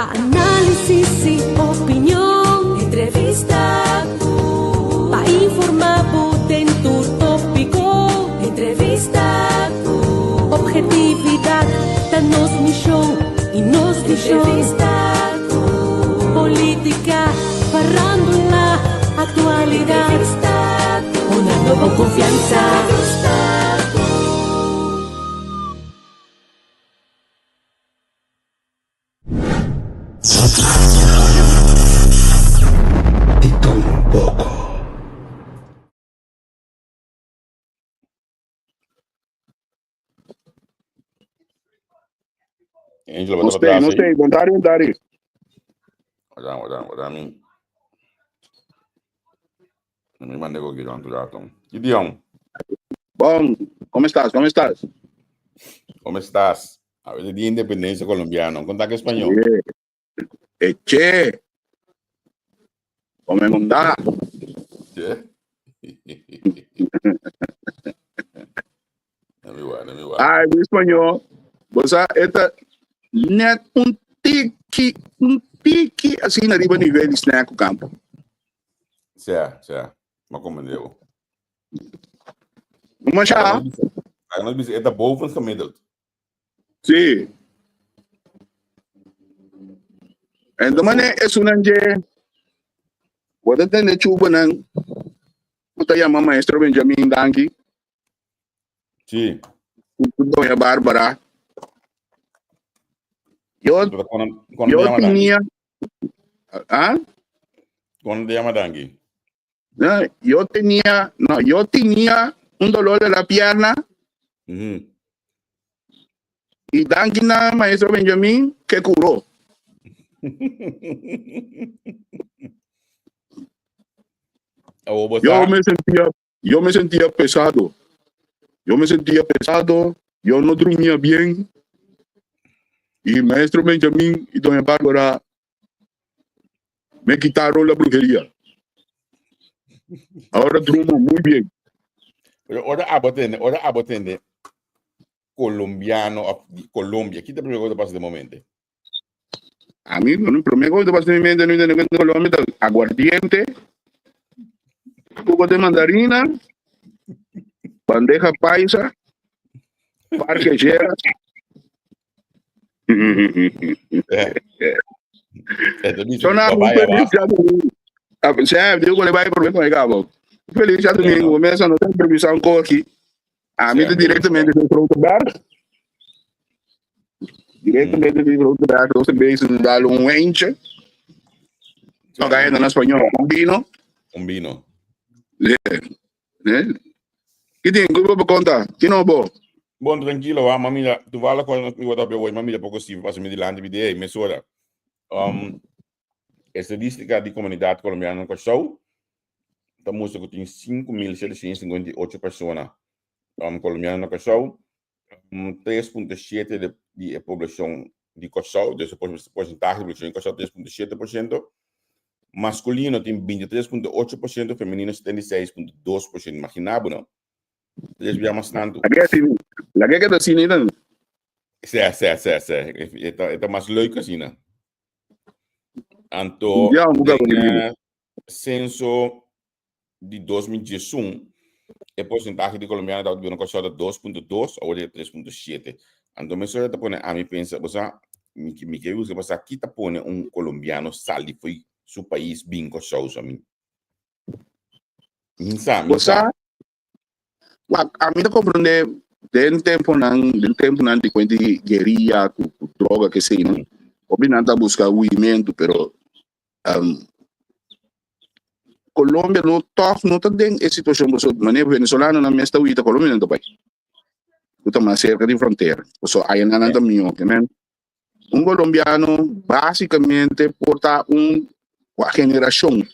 Análisis y opinión, entrevista para informar en tu tópico, entrevista objetividad, danos mi show y nos di show, entrevista política, farándula, actualidad, entrevista una nueva confianza. Angelo, não sei, Dari. Me mandei aqui dentro do atom. Gideon. Bom, como estás? Como estás? A ver, de independência colombiana. Conta que espanhol. Che. Como manda? Che. Let me watch. Ai, o espanhol. Você é net tiki assim na riba nível de snack o campo. Certo. Mas como deu? Vamos achar. Nós disse é boven gemiddeld. Sim. Então, mano, é sunanje. Pode ter de chuva não. Puta chama maestro Benjamin Dangi. Sim. Dona Bárbara. Eu tinha. Quando te llama Dangi? Yo tenía un dolor de la pierna. Y Dankina, maestro Benjamin, que curó. Yo me sentía pesado. Yo no dormía bien. Y maestro Benjamin y doña Bárbara me quitaron la brujería. Ahora durmo muy bien. Pero ahora abotende colombiano, Colombia. ¿Qué te pregunto pasa de momento? A mí, no, pero me gusta bastante en Colombia, aguardiente, jugo de mandarina, bandeja paisa, parquecheras. Digo, le vai por com cabo. Feliz já domingo, começa não tem previsão com aqui. A mim diretamente do Fruto Bar. Diretamente do Fruto Bar, você vê se dá enche. Só ganha na espanhol, um vino. Que tem que vou contar? Que não bom. Bom, tranquilo, va, mamita. Tu fala quando eu vou hoje, mamita, pouco sim, passo me dilante de me sora. Estadística de comunidade colombiana no show, estamos com 5.758 pessoas colombianas no show, 3.7% de população de Cossau, desse porcentagem de população em Cossau 3.7%, masculino tem 23.8%, feminino 76.2%, imaginável, não? Eles viemos tanto. La que está assim, não? Sim, é mais leuco assim, não? Anto, censo de 2011, o porcentagem de colombianos está vindo com 2.2 ou 3.7. Então, me só pone a mim pensa, você me quer usar, você aqui tá pone colombiano sali foi seu país bem com a mim. Você a mim tá compreender de tempo não de quando guerrilha com droga que sei, não. Obviamente buscar movimento, pero Colômbia não tem essa situação, mas Venezuela na minha estado Colômbia não tem. Está mais cerca de fronteira. Só aí não anda melhor, né? Colombiano basicamente porta uma geração,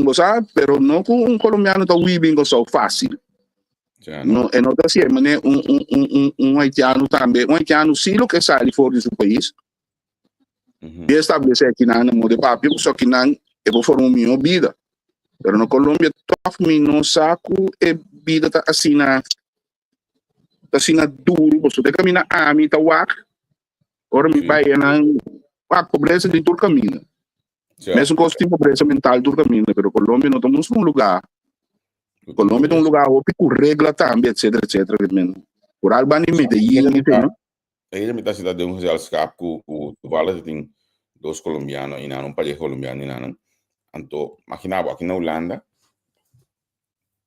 você sabe, pero não com colombiano tá vivendo só fácil. No, e não está assim, mas haitiano também, haitiano sim o que sai fora do seu país. E estabelecer aqui na de papel, só que não é para formar uma vida. Mas na Colômbia, não saco e vida está assim na duro, você tem que caminhar a mim tá wak. Ora me vai a pobreza de todo caminho. Mesmo que tem pobreza mental todo caminho, pero Colômbia não estamos num lugar. Colômbia é um lugar com regra também, etc, etc. Por Albany, Medellín, Ele me está cidade de real escape com vale tem 2 colombianos e não país colombiano e não. Então, imaginava aqui na Holanda,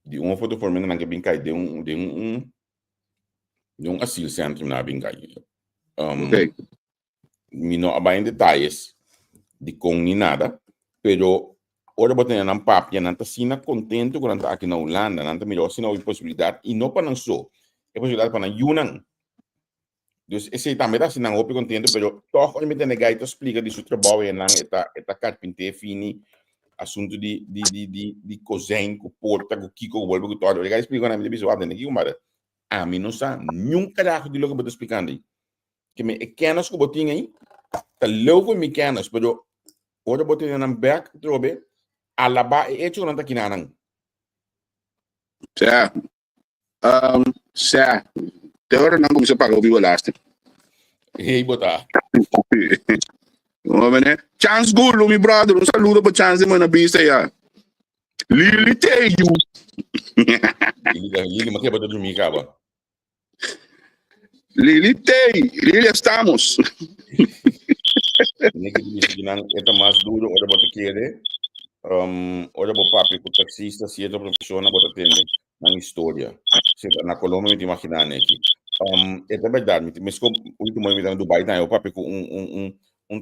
de uma foto formando na que bem cai de um asilo centro na bem cai. Ok. Me não abai em detalhes de com nem nada, pero ora botando na papia, não está sina contento quando está aqui na Holanda, não está melhor sina a possibilidade e não para não só, é possibilidade para não Yunan. Dus esse também está sina open contento, pero toch onde me tem negar e explica de seu trabalho e não eta carpinteiro fini assunto de cozinha, com porta, com kiko, com bolbo, com todo. Ele explica na minha visão, aqui uma a mim não sabe nenhum carajo de logo que eu estou explicando aí. Que me pequenas que botinho aí, tá louco me pequenas, pero ora botinho na back trobe, alaba é hecho não tá aqui não. Certo. Certo. Agora não começou a pagar o vivo last. Ei, botar. Homem, Chance Gulo, meu brother, um saludo para Chance, mano, vista aí. Lili Teio. Lili, mas que é para dormir, cara. Lili Teio, Lili estamos. É mais duro, ora bota querer. Ora bota papi, com taxista, se é da profissional, bota atender na história. Na Colômbia, me te imaginar, né, aqui. É verdade, mas como o último ano no Dubai, eu papi com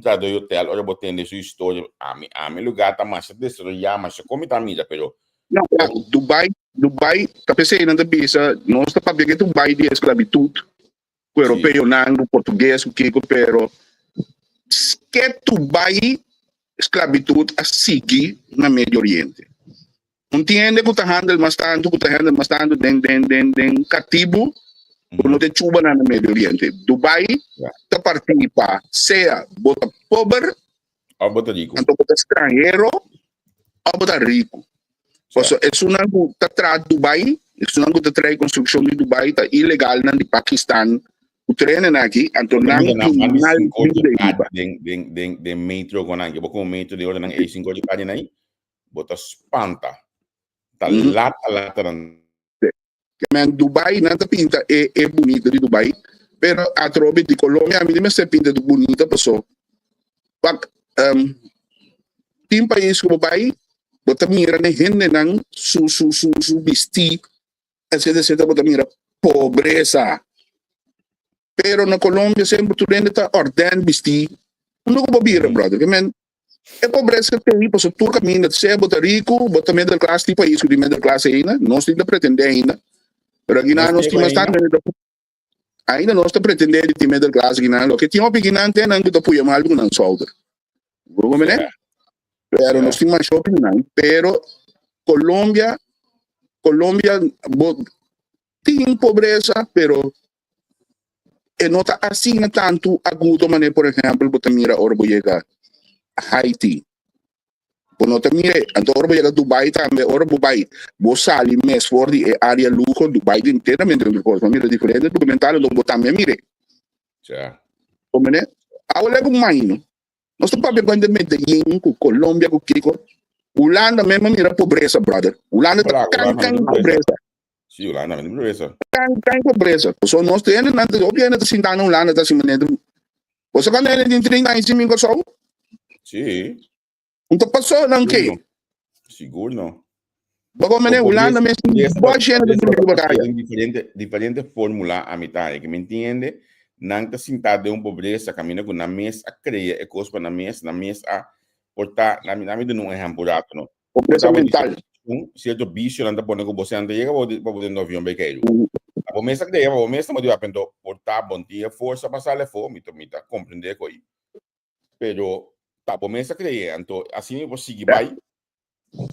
tradutor hotel, ora bota atender sua história. A meu lugar tá mais destruído, mas como tá mira, pero não, Dubai, tá pensando na cabeça, nós tá para ver que Dubai de esclavitud, o europeu não, o português, o que pero que Dubai esclavitud a seguir na Médio Oriente. Entende que tá handel mais tanto, den cativo, não tem chuva na Médio Oriente. Dubai tá participa, seja bota pobre, ou bota rico, então bota estrangeiro, ou bota rico. Então, é uma que traz Dubai, é uma que traz construção de Dubai, tá ilegal na de Paquistão. O treino aqui, então não de metro com nangue, porque o metro de ordem é 5 de página aí, bota espanta, tá lata. Mas Dubai não tá pinta é bonita de Dubai, pero a trobe de Colômbia a mim me se pinta de bonita pessoa. Tem país como Dubai, bota mira ne gente não su vestir, etc, bota mira pobreza. Pero na Colômbia sempre tu dentro tá ordem vestir. Não como bira, brother, que men é pobreza que tem, porque tu caminha, se bota rico, bota middle class, tipo país de middle class ainda, nós temos que pretender ainda. Pero aqui nós temos ainda nós estamos pretendendo de middle class aqui não, que tinha uma pequena tem não que tu puia mal com não solda. Vou né? Pero nós temos mais shopping não, pero Colômbia tem pobreza, pero não está assim tanto agudo, mas por exemplo, você mira ora vou chegar a Haiti. Não te mire, então ora vou chegar a Dubai também, ora vou sair mais forte é área luxo, Dubai inteiramente outra coisa, mira diferente documentário, não vou também mire. Já. Como né? Agora com mais, nós estamos para ver quando Medellín, com Colômbia, com Kiko, Holanda mesmo mira pobreza, brother. Holanda está tão pobreza. Sim, Holanda mesmo pobreza. Tão pobreza. Só nós temos, obviamente, assim, tá no Holanda, tá assim, maneiro. Você quando ele tem 35 só? Sim. Então passou, não que? Seguro não. Porque maneiro, Holanda mesmo, boa gente do batalha. Diferente fórmula a metade, que me entende? Não está sentado de pobreza, caminha com na mesa, a creia, é coisa na mesa, a portar, na minha não é hamburado, não. Pobreza mental. Certo bicho não está pondo com você, não chega para poder no avião bequeiro. A promessa que deu, a promessa mas eu aprendo portar bom dia, força passar a fome, mita compreender coi. Pero a promessa que deu, então assim você seguir vai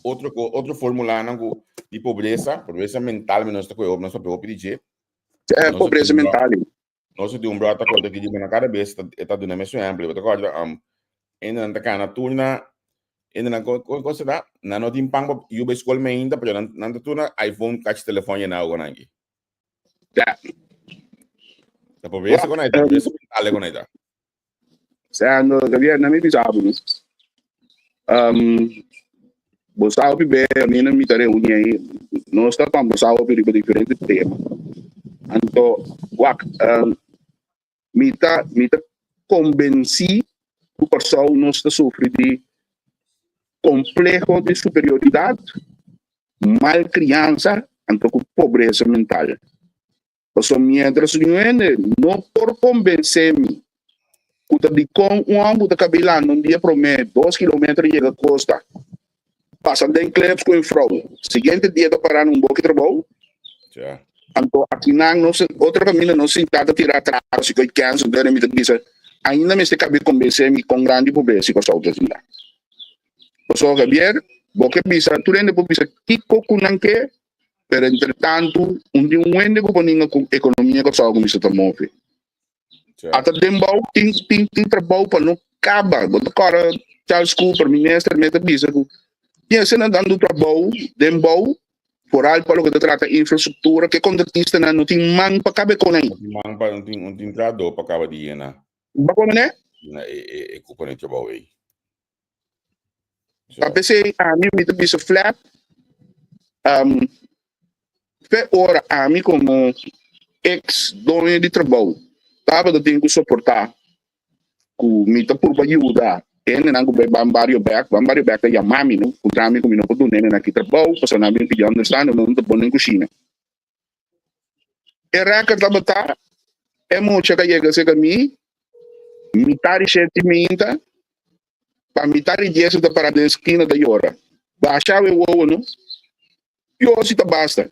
outro fórmula não de pobreza mental, mas nós está com nós pegou pedir. É pobreza mental. Nós de brota conta que digo na cara vez está dando mesmo exemplo, eu acorda ainda não tá na turna. Ainda não considera, não tem pão eu vou escolher ainda, porque não tem turna iPhone catch telefone na água aqui. A pobreza com a pobreza mental com a Sendo governo mi bisabo ni. Bosao pibe mina mi tare uni aí. Nós está com bosao pibe diferente tema. Anto wak mita convenci o pessoal não está sofrendo de complexo de superioridade, mal criança, anto com pobreza mental. Então, mientras não por convencer-me, que de com homem da cabela um dia promete 2 quilômetros chega a costa, passa de clubes com fraude. Seguinte dia está parando um pouco de trabalho. Então, aqui não outra família não se tenta tirar atrás, se que cansa, deve me dizer, ainda me está cabelo convencer-me com grande pobreza com as outras ainda. Então, Javier, porque bisa, tu ainda bisa kiko kunangke, pero entretanto, dia wende ko paninga com economia ko sa bisa ta move. Até dembau ting trabalho para não acabar. Botar cara Charles Cooper, ministro, meta bisa ko. E assim dando trabalho, dembau por algo para o que trata infraestrutura que contratista não tem man para caber com ele. Man para não tem trado para caber dia na. Bako né? É culpa nem trabalho aí. Tapos a mim me bisa flat. Fe ora a mim como ex dono de trabalho, tava eu tenho que suportar com me tá por ajuda. Ele não vai bambario back é a mami não, o trami como não pode nem aqui trabalho, passando a mim pedir understand, não tá bom nem cozinha. Era que tava tá é muito que chega se mim, mitari sentimenta, para mitari dias da para da esquina da hora. Baixa o ovo não, e hoje tá basta.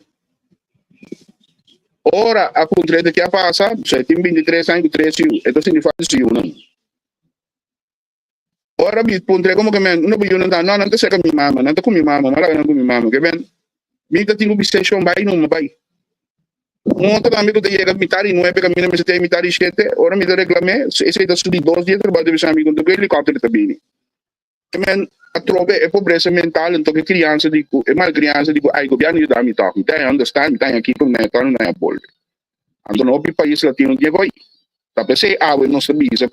Ora, a contrata que passa, se tem 23 anos, 3 anos, então significa que não. Ora, me pontre como que não não sei com minha mama, não com minha mama, mas com minha mama, que bem, me tá tendo obsessão vai não vai. Outro amigo da chega mitari não é porque minha me tem mitari chete, ora me reclame, esse da subir 2 dias trabalho de amigo do helicóptero também. Que bem, a trobe é pobreza mental, então que criança digo, é mal criança digo, ai governo ajuda me toque, tem understand, me tem aqui com neto, não é bol. Então no país latino digo aí, tá pensei não sabia isso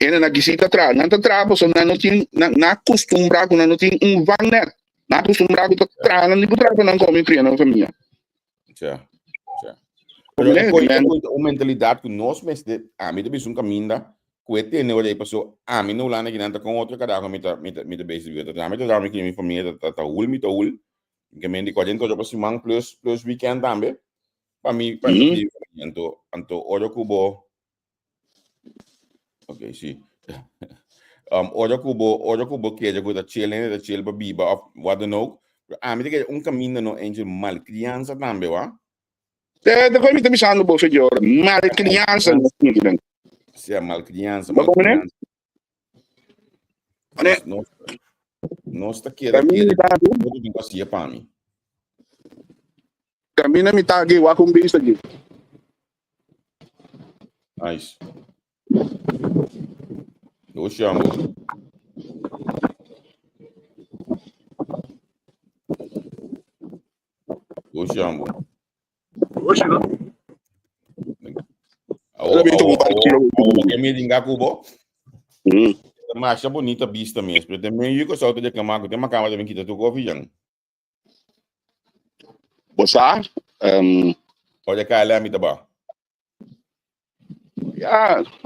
ele na visita atrás, não tá porque não tem na acostumar com não tem vanet, na acostumar com atrás, não digo trabalho não come criança na família. Já. Pero a mentalidade que nós mas a mim também um caminho que né olha passou a mim não lá na guinanta com outro cada me da base vida a mim da minha família tá ul que me digo a gente já passou mang plus weekend também para mim então olha cubo ok sim olha cubo que já gosta chill para biba what the no a mim que caminho não é mal criança também wa Depois me tá pensando bolso de hora, mal criança não tem. Se é mal criança, nós está aqui, para mim. Caminha me tá aqui, o com bicho aqui. Nice. Eu chamo. Oxe, não. Que me diga cubo. Mas é bonita vista mesmo. Também eu gosto de camar, tem uma cama também que tu gosta de Bossa? Olha cá, ela me tá bom.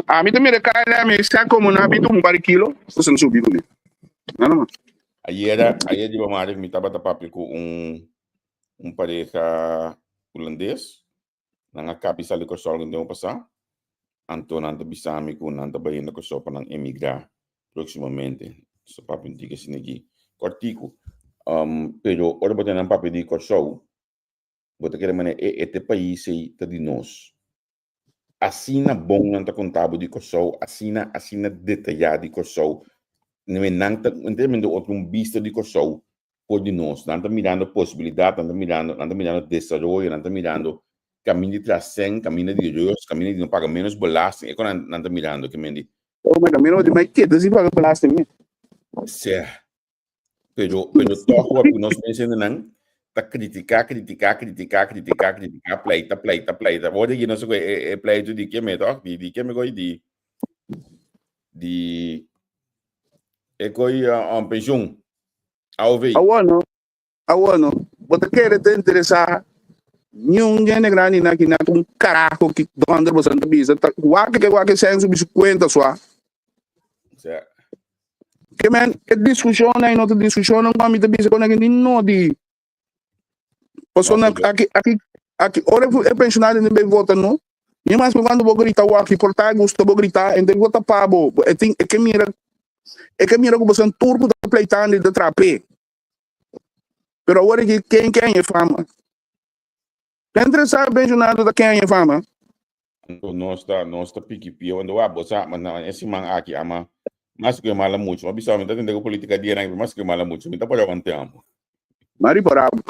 A mim também recai me está como na habito par quilo, você não subiu ali. Não. Ayer de mamãe me tava papo com pareja holandês. Nang capital ali ko sa Orlando passar. Anto nanta bisami ko nanta bayenda ko so panang emigrar proximamente. So papin tiga sinigi cortico. Pero ora botar nang papi di ko so. Botar que mané este país aí tá de nós. Assina bom nanta contabo di ko so, assina detalhado di ko so. Nem nanta entendendo outro visto di ko so por de nós. Nanta mirando possibilidade, nanta mirando desarrollo, nanta mirando caminho de tracen, caminho de Deus, caminho de não pagar menos belasting. É quando não está mirando que me diz. Mas caminho de mais que se paga belasting. Sim. Pero toco que nós pensamos não, tá criticar, pleita. Olha que nós é pleito de que me toca, de que me goi de de pensión AOV. Bueno, você quer te interessar nenhum gente grande na que um carajo que donde você não bisa, que sem subir 50 só. Certo. Que man, é discussão aí, não tem discussão, não vamos te bisa com ninguém não de. Pessoa aqui, ora é pensionário nem bem vota não. E mais quando vou gritar o aqui por tá gosto vou gritar, então vou tapar bo. É que mira que você turco da pleitando de trape. Pero agora que quem é fama? Entre sabe pensionado da quem é fama? Nós está pique quando a bolsa, mas não esse man aqui ama mas que mala muito, mas bisa minta tende política dia na mas que mala muito, minta pode aguentar. Mari brabo.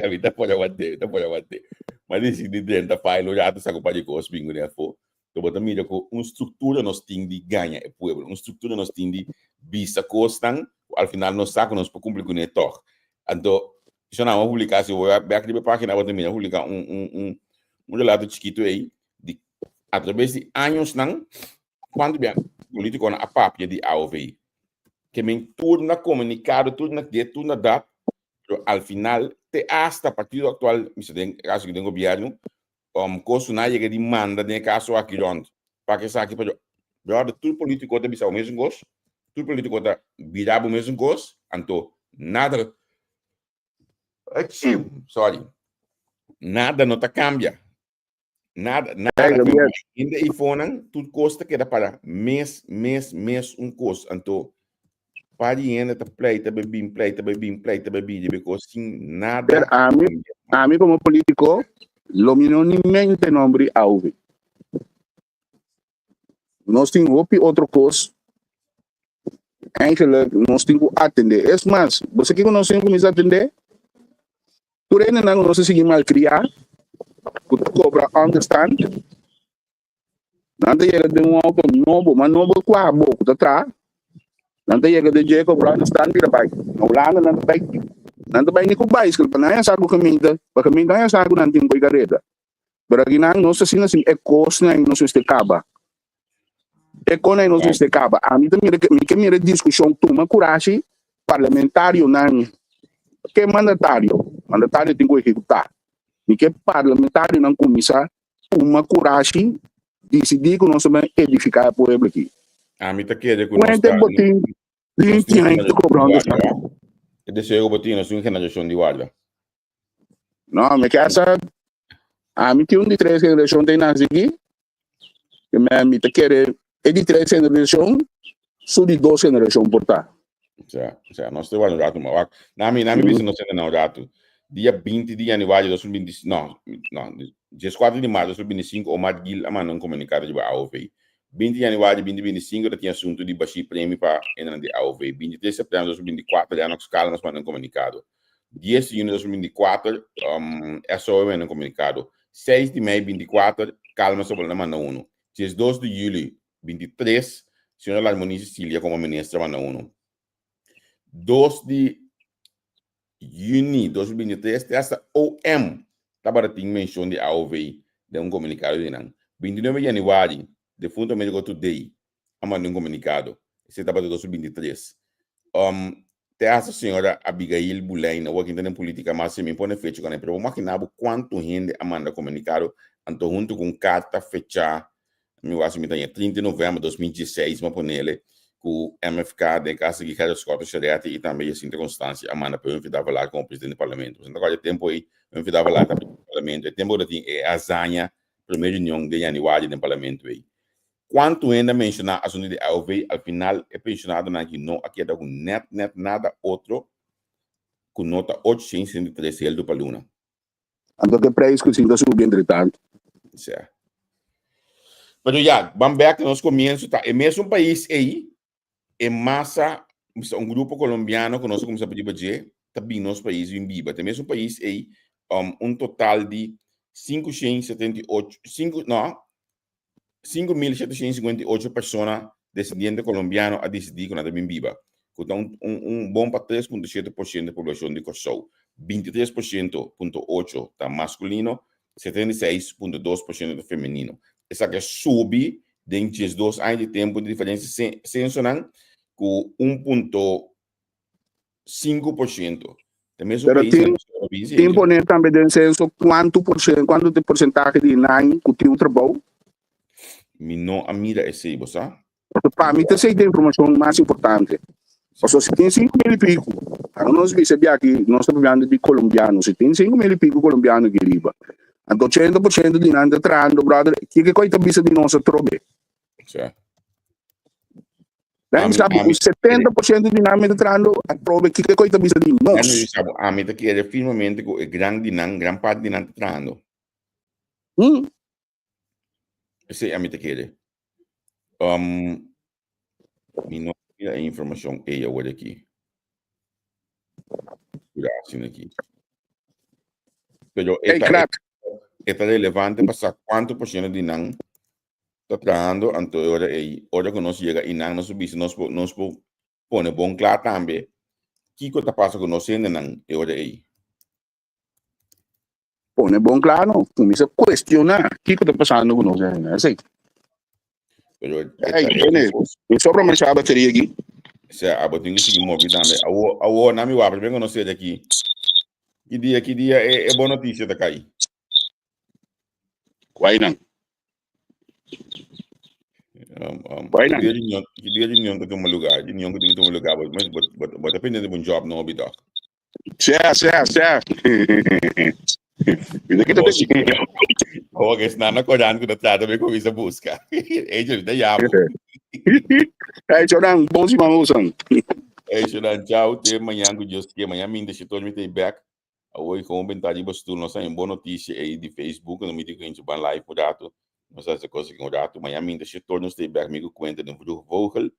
Minta pode aguentar. Mas esse de dentro file já tá com para cos bingo né fo. Então bota mira com uma estrutura nós tem de ganha é pueblo, uma estrutura nós tem de bisa costan, al final nós saca nós para cumprir com o tor. Então isso não é uma publicação, vou abrir a página bota mira publicar um relato chiquito aí de através de anos não quando bem político na papia de AOV que men tudo na comunicado tudo na dia tudo na data al final te hasta partido actual se tem caso que tem governo costo na chega de manda de caso aqui onde para que saque para já tudo político da bisa o mesmo gosto tudo político da virar o mesmo gosto então nada nada não tá cambia nada ainda e fonan tudo custa que dá para mês custo então para ainda tá pleita bebim because sim nada a mim como político lo minimamente nombre AOV nós temos outro curso nós temos que atender é mais você que nós temos que atender por aí não nós seguimos mal criar cobra understand nada chega de auto novo mas novo com a boca tá atrás nada chega de jeito cobra understand vira pai não lá nada vai nem com bais que não é saco caminho não é saco não tem coigareda pero aqui não se assim é costo não se acaba é quando não se acaba a mim também que mira discussão toma coragem parlamentário não que mandatário tem que executar e que parlamentário não começa uma coragem de decidir que nós vamos edificar o povo aqui. A mim tá querendo que nós eu botei na sua geração de guarda. Não, me quer essa a mim tem de 3 gerações de nasci aqui. Que me tá querendo é de 3 gerações, só de 2 gerações portar. Já, nós temos um rato, mas na minha visão não tem não rato. Dia 20 de janeiro de 2025, não, dia 4 de março de 2025, o Matt Gil não comunicado de AOV. 20 de janeiro de 2025, já tinha assunto de baixar prêmio para entrar de AOV. 23 de setembro de 2024, já não escala, mas não comunicado. 10 de junho de 2024, é só não comunicado. 6 de maio de 2024, calma sobre a manda 1. 2 de julho de 2023, senhora Larmoni Cecília como ministra manda 1. 2 de junho de 2023, essa OM estava tendo menção de AOV, de comunicado de não. 29 de janeiro, de Fundo Médico Today, mandou comunicado. Esse estava de 2023. Essa senhora Abigail Bulaina, que tem política, mas se me põe fecha com ele, pero imaginava quanto gente manda comunicado, então junto com carta fecha, me acho que 30 de novembro de 2016, mas põe ele, com o MFK de Casa de Carlos Scott Xerete e também a circunstância, a manda para eu enviar lá com o presidente do parlamento. Então, agora, tempo aí, eu enviar lá com o parlamento, é tempo que a zanha, primeira reunião de janeiro do parlamento aí. Quanto ainda mencionar a zona de AOV, ao final é mencionado aqui, não, aqui é com net, nada outro, com nota 813 do Paluna. Então, que preço que se ainda subiu entretanto. Certo. Mas já, vamos ver que nós começamos, tá? É mesmo um país aí, é massa, um grupo colombiano que nós começamos a pedir, também nosso país em Biba. Tem mesmo um país aí, total de 5.758 pessoas descendentes colombianos a decidir que nada bem Biba. Então, bom para 3,7% da população de Kosovo. 23,8% está masculino, 76,2% do feminino. Essa que sobe dentro de 2 anos de tempo de diferença sensacional com 1,5%. Também é um país tem imponer também de censo quanto de porcentagem de NAI que tem um trabalho? Não a mira é sei, você? Para mim, tem a informação mais importante. Se tem 5 mil e pico, nós percebemos aqui, nós estamos falando de colombianos, se tem 5 mil e pico colombianos que riba, então 80% de nada entrando, brother, que coisa bisa de nossa trobe? Certo. Sabe, 70% de nada entrando, a trobe, que coisa bisa de nós? A mim que é firmemente que grande parte de nada entrando. Esse é a mim que é. Não a informação é agora aqui. Assim aqui. Pero é relevante para saber quanto por cento de não está tratando, então hora que nós chega e não subir, nós põe bom claro também. Que está passando com nós ainda não é hora aí. Põe bom claro, começa a questionar o que está passando com nós ainda, assim. Pero sobre mais a bateria aqui. Se a bateria que seguir movido também. A na me wabra bem que nós seja aqui. Que dia é boa notícia da cair. Vai não. Que dia de nenhum que tem um lugar, de nenhum que tem um lugar, mas depende de um job não obedece. Certo. Porque senão não correndo que não trata bem com essa busca. É isso da yabo. É Jordan, bom dia, moção. É Jordan, tchau. Até amanhã com Deus que amanhã me deixa todo me ter back. Hoje com comentário bastou nós tem boa notícia aí de Facebook, no mídia que a gente vai live por dato. Nós essa coisa que o dato amanhã me deixa todo nos ter back me conta no futuro vogel.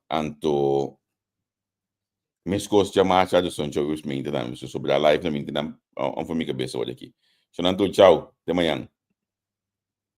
Anto minhas coisas já marcharam são jogos me entendam sobre a live na minha entendam a família cabeça olha aqui. Jordan, tchau. Até amanhã.